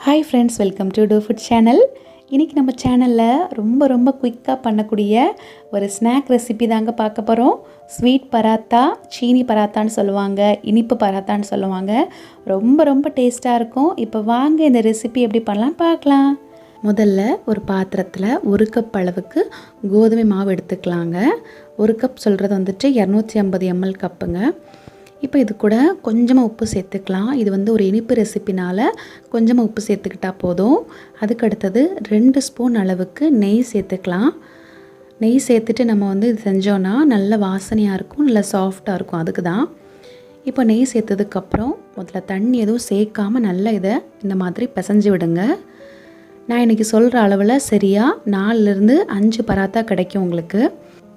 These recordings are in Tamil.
Hi friends, welcome to food channel. இன்றைக்கி நம்ம சேனலில் ரொம்ப குயிக்காக பண்ணக்கூடிய ஒரு ஸ்நாக் ரெசிபி தாங்க பார்க்க போகிறோம். ஸ்வீட் பராத்தா, சீனி பராத்தான்னு சொல்லுவாங்க, இனிப்பு பராத்தான்னு சொல்லுவாங்க. ரொம்ப டேஸ்ட்டாக இருக்கும். இப்போ வாங்க இந்த ரெசிபி எப்படி பண்ணலாம் பார்க்கலாம். முதல்ல ஒரு பாத்திரத்தில் 1 கப் அளவுக்கு கோதுமை மாவு எடுத்துக்கலாங்க. 1 கப் சொல்கிறது வந்துட்டு 250 ml கப்புங்க. இப்போ இது கூட கொஞ்சமாக உப்பு சேர்த்துக்கலாம். இது ஒரு இனிப்பு ரெசிபினால் கொஞ்சமாக உப்பு சேர்த்துக்கிட்டால் போதும். அதுக்கு அடுத்தது 2 ஸ்பூன் அளவுக்கு நெய் சேர்த்துக்கலாம். நெய் சேர்த்துட்டு நம்ம இது செஞ்சோன்னா நல்ல வாசனையாக இருக்கும், நல்லா சாஃப்டாக இருக்கும். அதுக்கு தான் இப்போ நெய் சேர்த்ததுக்கப்புறம் முதல்ல தண்ணி எதுவும் சேர்க்காமல் நல்லா இதை இந்த மாதிரி பிசைஞ்சு விடுங்க. நான் இன்றைக்கி சொல்கிற அளவில் சரியாக 4லேருந்து 5 பராத்தா கிடைக்கும்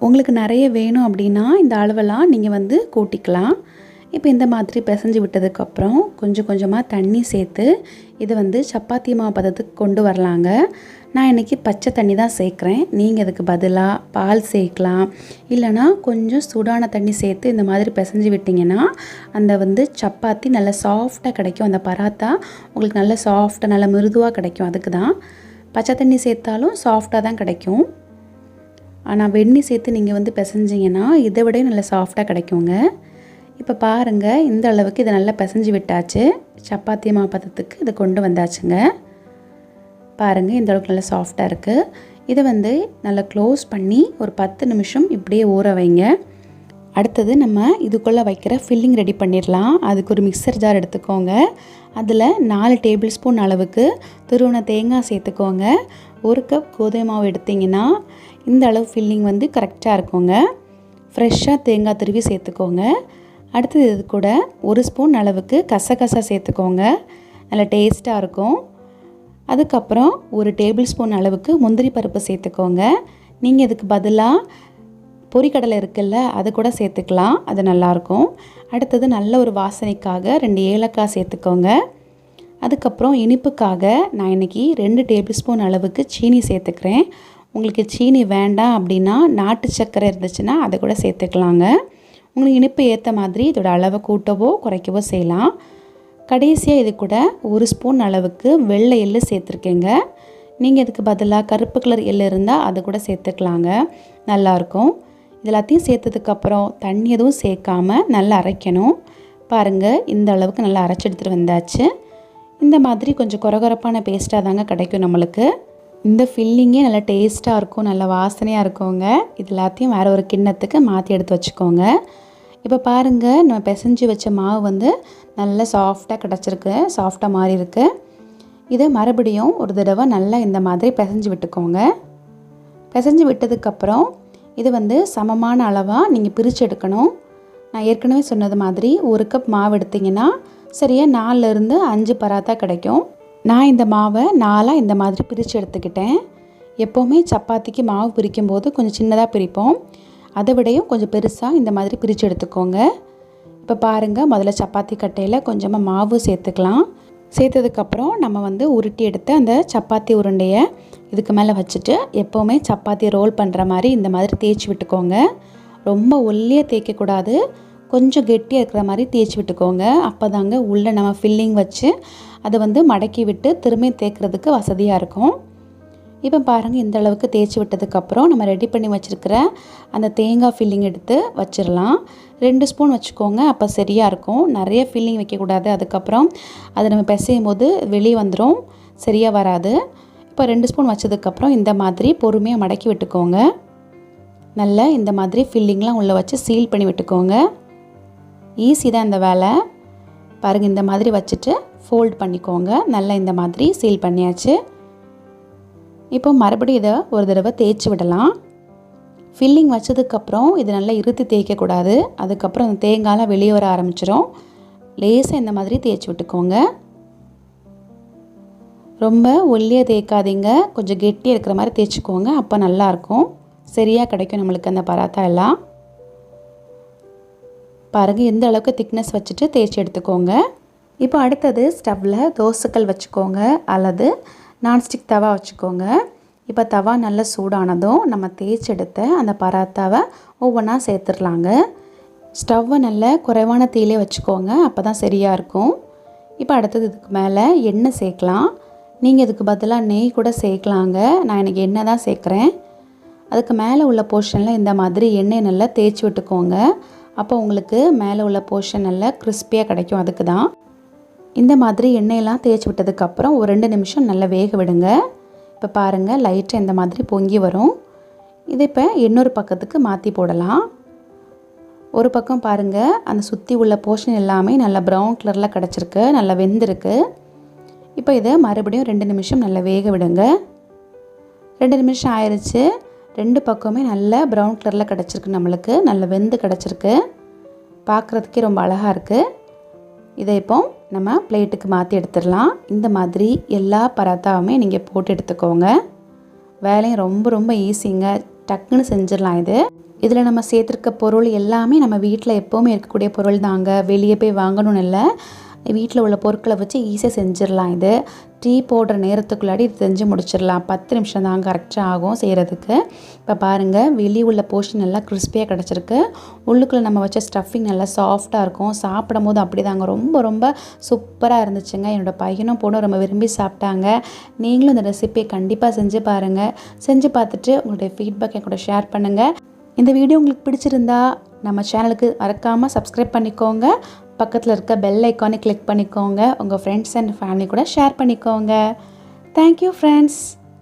உங்களுக்கு நிறைய வேணும் அப்படின்னா இந்த அளவெல்லாம் நீங்கள் கூட்டிக்கலாம். இப்போ இந்த மாதிரி பிசைஞ்சு விட்டதுக்கப்புறம் கொஞ்சமாக தண்ணி சேர்த்து இது சப்பாத்தி மாவு பதத்துக்கு கொண்டு வரலாங்க. நான் இன்றைக்கி பச்சை தண்ணி தான் சேர்க்குறேன். நீங்கள் அதுக்கு பதிலாக பால் சேர்க்கலாம், இல்லைனா கொஞ்சம் சூடான தண்ணி சேர்த்து இந்த மாதிரி பிசைஞ்சு விட்டிங்கன்னா அந்த சப்பாத்தி நல்லா சாஃப்டாக கிடைக்கும். அந்த பராத்தா உங்களுக்கு நல்லா சாஃப்டாக நல்லா மிருதுவாக கிடைக்கும். அதுக்கு தான் பச்சை தண்ணி சேர்த்தாலும் சாஃப்டாக தான் கிடைக்கும். ஆனால் வெந்நீர் சேர்த்து நீங்கள் பிசைஞ்சிங்கன்னா இதை விட நல்லா சாஃப்டாக கிடைக்குங்க. இப்போ பாருங்கள், இந்த அளவுக்கு இதை நல்லா பிசைஞ்சு விட்டாச்சு. சப்பாத்தி மாவு பதத்துக்கு இதை கொண்டு வந்தாச்சுங்க. பாருங்கள், இந்த அளவுக்கு நல்லா சாஃப்டாக இருக்குது. இதை நல்லா க்ளோஸ் பண்ணி ஒரு 10 நிமிஷம் இப்படியே ஊற வைங்க. அடுத்தது நம்ம இதுக்குள்ளே வைக்கிற ஃபில்லிங் ரெடி பண்ணிடலாம். அதுக்கு ஒரு மிக்சர் ஜார் எடுத்துக்கோங்க. அதில் 4 டேபிள் ஸ்பூன் அளவுக்கு துருவன தேங்காய் சேர்த்துக்கோங்க. 1 கப் கோதுமை மாவு எடுத்திங்கன்னா இந்த அளவு ஃபில்லிங் கரெக்டாக இருக்குங்க. ஃப்ரெஷ்ஷாக தேங்காய் துருவி சேர்த்துக்கோங்க. அடுத்தது இது கூட 1 ஸ்பூன் அளவுக்கு கசகசா சேர்த்துக்கோங்க, நல்லா டேஸ்ட்டாக இருக்கும். அதுக்கப்புறம் 1 டேபிள் ஸ்பூன் அளவுக்கு முந்திரி பருப்பு சேர்த்துக்கோங்க. நீங்கள் இதுக்கு பதிலாக பொரிக்கடலை இருக்குல்ல, அது கூட சேர்த்துக்கலாம், அது நல்லாயிருக்கும். அடுத்தது நல்ல ஒரு வாசனைக்காக 2 ஏலக்காய் சேர்த்துக்கோங்க. அதுக்கப்புறம் இனிப்புக்காக நான் இன்றைக்கி 2 டேபிள் ஸ்பூன் அளவுக்கு சீனி சேர்த்துக்கிறேன். உங்களுக்கு சீனி வேண்டாம் அப்படின்னா நாட்டு சர்க்கரை இருந்துச்சுன்னா அதை கூட சேர்த்துக்கலாங்க. உங்களுக்கு இனிப்பு ஏற்ற மாதிரி இதோட அளவை கூட்டவோ குறைக்கவோ செய்யலாம். கடைசியாக இது கூட 1 ஸ்பூன் அளவுக்கு வெள்ளை எள்ளு சேர்த்துருக்கேங்க. நீங்கள் இதுக்கு பதிலாக கருப்பு கலர் எள்ளு இருந்தால் அது கூட சேர்த்துக்கலாங்க, நல்லாயிருக்கும். இது எல்லாத்தையும் சேர்த்ததுக்கப்புறம் தண்ணி எதுவும் சேர்க்காமல் நல்லா அரைக்கணும். பாருங்கள், இந்த அளவுக்கு நல்லா அரைச்சி எடுத்துகிட்டு வந்தாச்சு. இந்த மாதிரி கொஞ்சம் கொரகொரப்பான பேஸ்ட்டாக தாங்க கிடைக்கும் நம்மளுக்கு. இந்த ஃபில்லிங்கே நல்லா டேஸ்ட்டாக இருக்கும், நல்லா வாசனையாக இருக்குங்க. இது எல்லாத்தையும் வேறு ஒரு கிண்ணத்துக்கு மாற்றி எடுத்து வச்சுக்கோங்க. இப்போ பாருங்கள், நம்ம பிசைஞ்சு வச்ச மாவு நல்லா சாஃப்டாக கிடச்சிருக்கு, சாஃப்டாக மாறி இருக்குது. இதை மறுபடியும் ஒரு தடவை நல்லா இந்த மாதிரி பிசைஞ்சு விட்டுக்கோங்க. பிசைஞ்சு விட்டதுக்கப்புறம் இது சமமான அளவாக நீங்கள் பிரித்து எடுக்கணும். நான் ஏற்கனவே சொன்னது மாதிரி 1 கப் மாவு எடுத்திங்கன்னா சரியாக 4லேருந்து 5 பராத்தா கிடைக்கும். நான் இந்த மாவை 4ஆக இந்த மாதிரி பிரித்து எடுத்துக்கிட்டேன். எப்போவுமே சப்பாத்திக்கு மாவு பிரிக்கும்போது கொஞ்சம் சின்னதாக பிரிப்போம், அதை விடையும் கொஞ்சம் பெருசாக இந்த மாதிரி பிரித்து எடுத்துக்கோங்க. இப்போ பாருங்கள், முதல்ல சப்பாத்தி கட்டையில் கொஞ்சமாக மாவு சேர்த்துக்கலாம். சேர்த்ததுக்கப்புறம் நம்ம உருட்டி எடுத்து அந்த சப்பாத்தி உருண்டையை இதுக்கு மேலே வச்சுட்டு எப்போவுமே சப்பாத்தி ரோல் பண்ணுற மாதிரி இந்த மாதிரி தேய்ச்சி விட்டுக்கோங்க. ரொம்ப ஒல்லியாக தேய்க்கக்கூடாது, கொஞ்சம் கெட்டியாக இருக்கிற மாதிரி தேய்ச்சி விட்டுக்கோங்க. அப்போ தாங்க உள்ளே நம்ம ஃபில்லிங் வச்சு அதை மடக்கி விட்டு திரும்பி தேய்க்கிறதுக்கு வசதியாக இருக்கும். இப்போ பாருங்கள், இந்த அளவுக்கு தேய்ச்சி விட்டதுக்கப்புறம் நம்ம ரெடி பண்ணி வச்சுருக்கிற அந்த தேங்காய் ஃபில்லிங் எடுத்து வச்சிடலாம். 2 ஸ்பூன் வச்சுக்கோங்க, அப்போ சரியாக இருக்கும். நிறைய ஃபில்லிங் வைக்கக்கூடாது, அதுக்கப்புறம் அதை நம்ம பிசையும் போது வெளியே வந்துடும், சரியாக வராது. இப்போ 2 ஸ்பூன் வச்சதுக்கப்புறம் இந்த மாதிரி பொறுமையாக மடக்கி விட்டுக்கோங்க. நல்லா இந்த மாதிரி ஃபில்லிங்லாம் உள்ளே வச்சு சீல் பண்ணி விட்டுக்கோங்க. ஈஸி தான் இந்த வேலை. பாருங்கள், இந்த மாதிரி வச்சுட்டு ஃபோல்ட் பண்ணிக்கோங்க. நல்லா இந்த மாதிரி சீல் பண்ணியாச்சு. இப்போ மறுபடியும் இதை ஒரு தடவை தேய்ச்சி விடலாம். ஃபில்லிங் வச்சதுக்கப்புறம் இது நல்லா இறுத்தி தேய்க்கக்கூடாது, அதுக்கப்புறம் அந்த தேங்காயெலாம் வெளியே வர ஆரம்பிச்சிடும். லேசாக இந்த மாதிரி தேய்ச்சி விட்டுக்கோங்க. ரொம்ப ஒல்லியாக தேய்க்காதீங்க, கொஞ்சம் கெட்டியாக இருக்கிற மாதிரி தேய்ச்சிக்கோங்க. அப்போ நல்லாயிருக்கும், சரியாக கிடைக்கும் நம்மளுக்கு அந்த பராத்தா எல்லாம். பாருங்கள், எந்த அளவுக்கு திக்னஸ் வச்சுட்டு தேய்ச்சி எடுத்துக்கோங்க. இப்போ அடுத்தது ஸ்டவ்வில் தோசைக்கல் வச்சுக்கோங்க, அல்லது நான்ஸ்டிக் தவா வச்சுக்கோங்க. இப்போ தவா நல்லா சூடானதும் நம்ம தேய்ச்சி எடுத்த அந்த பராத்தாவை ஒவ்வொன்றா சேர்த்துடலாங்க. ஸ்டவ்வை நல்லா குறைவான தீயிலே வச்சுக்கோங்க, அப்போ தான் சரியாக இருக்கும். இப்போ அடுத்தது இதுக்கு மேலே எண்ணெய் சேர்க்கலாம். நீங்கள் இதுக்கு பதிலாக நெய் கூட சேர்க்கலாங்க. நான் இன்றைக்கி எண்ணெய் தான் சேர்க்குறேன். அதுக்கு மேலே உள்ள போர்ஷனில் இந்த மாதிரி எண்ணெய் நல்லா தேய்ச்சி விட்டுக்கோங்க. அப்போ உங்களுக்கு மேலே உள்ள போர்ஷன் நல்லா கிறிஸ்பியாக கிடைக்கும். அதுக்கு தான் இந்த மாதிரி எண்ணெயெல்லாம் தேய்ச்சி விட்டதுக்கப்புறம் ஒரு 2 நிமிஷம் நல்லா வேக விடுங்க. இப்போ பாருங்கள் லைட்டாக இந்த மாதிரி பொங்கி வரும். இதை இப்போ இன்னொரு பக்கத்துக்கு மாற்றி போடலாம். ஒரு பக்கம் பாருங்கள் அந்த சுற்றி உள்ள போர்ஷன் எல்லாமே நல்லா ப்ரௌன் கலரில் கிடச்சிருக்கு, நல்லா வெந்திருக்கு. இப்போ இதை மறுபடியும் 2 நிமிஷம் நல்லா வேக விடுங்க. 2 நிமிஷம் ஆயிடுச்சு. 2 பக்கமே நல்லா ப்ரௌன் கலரில் கிடச்சிருக்கு, நம்மளுக்கு நல்லா வெந்து கிடச்சிருக்கு. பார்க்குறதுக்கே ரொம்ப அழகாக இருக்குது. இதை இப்போ நம்ம பிளேட்டுக்கு மாற்றி எடுத்துடலாம். இந்த மாதிரி எல்லா பராத்தாவுமே நீங்கள் போட்டு எடுத்துக்கோங்க. வேலையும் ரொம்ப ரொம்ப ஈஸிங்க, டக்குன்னு செஞ்சிடலாம். இதில் நம்ம சேர்த்துருக்க பொருள் எல்லாமே நம்ம வீட்டில் எப்போவுமே இருக்கக்கூடிய பொருள் தாங்க. வெளியே போய் வாங்கணும்னு இல்லை, வீட்டில் உள்ள பொருட்களை வச்சு ஈஸியாக செஞ்சிடலாம். டீ போடுற நேரத்துக்குள்ளாடி இது செஞ்சு முடிச்சிடலாம். 10 நிமிஷம் தான் கரெக்டாக ஆகும் செய்கிறதுக்கு. இப்போ பாருங்கள் வெளியே உள்ள போர்ஷன் நல்லா கிறிஸ்பியாக கிடச்சிருக்கு. உள்ளுக்குள்ளே நம்ம வச்ச ஸ்டஃபிங் நல்லா சாஃப்டாக இருக்கும். சாப்பிடும் போது அப்படி தாங்க ரொம்ப ரொம்ப சூப்பராக இருந்துச்சுங்க. என்னோடய பையனும் பொண்ணும் ரொம்ப விரும்பி சாப்பிட்டாங்க. நீங்களும் இந்த ரெசிபியை கண்டிப்பாக செஞ்சு பாருங்கள். செஞ்சு பார்த்துட்டு உங்களுடைய ஃபீட்பேக் என் கூட ஷேர் பண்ணுங்கள். இந்த வீடியோ உங்களுக்கு பிடிச்சிருந்தா நம்ம சேனலுக்கு மறக்காமல் சப்ஸ்கிரைப் பண்ணிக்கோங்க. பக்கத்தில் இருக்க பெல் ஐக்கானை கிளிக் பண்ணிக்கோங்க. உங்கள் ஃப்ரெண்ட்ஸ் அண்ட் ஃபேமிலி கூட ஷேர் பண்ணிக்கோங்க. Thank you friends.